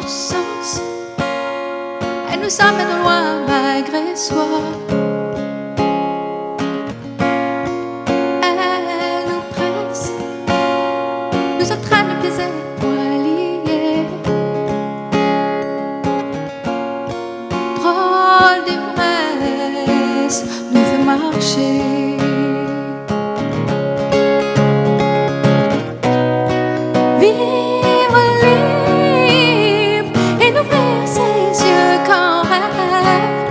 tous sens. Elle nous amène au loin malgré soi. Elle nous presse, nous entraîne les pieds et poings liés. Drôle d'ivresse nous fait marcher. Vivre libre et n'ouvrir ses yeux qu'en rêve.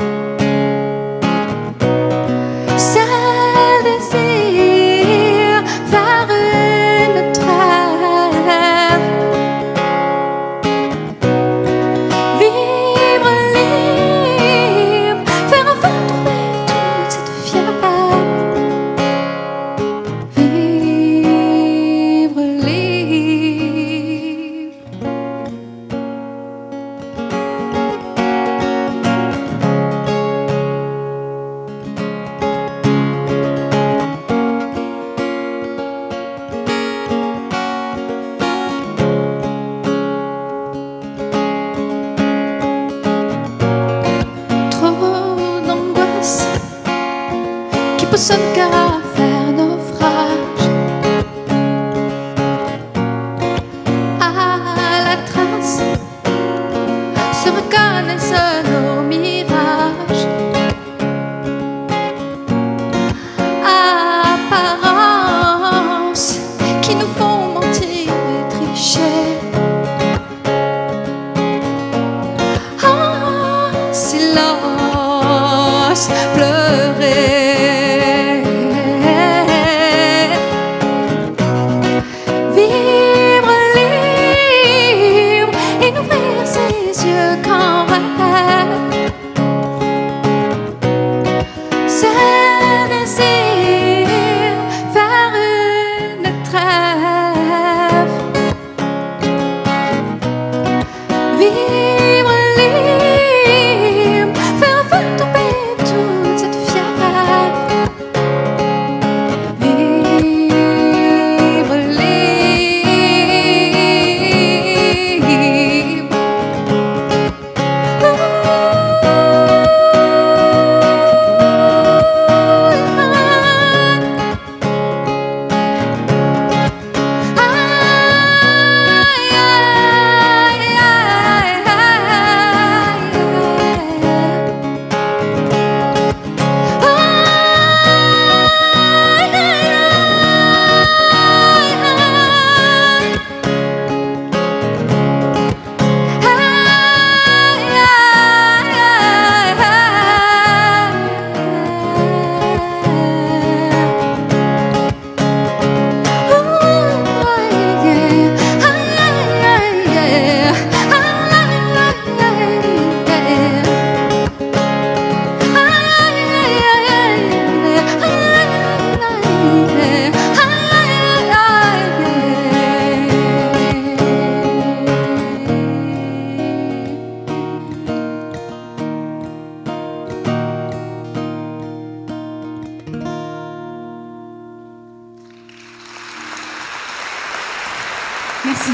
Seul désir vers une trêve. Vivre libre, faire enfin tomber toute cette fièvre. Vivre libre. Trop d'angoisse qui pousse son cœur à faire naufrage. À la trace se reconnaissent nos mirages. Apparences qui nous font mentir et tricher. En silence pleurer. Vivre libre et n'ouvrir ses yeux qu'en rêve. C'est désir vers une trêve. Vivre libre, faire enfin tomber toute cette fièvre. Vivre libre. Merci.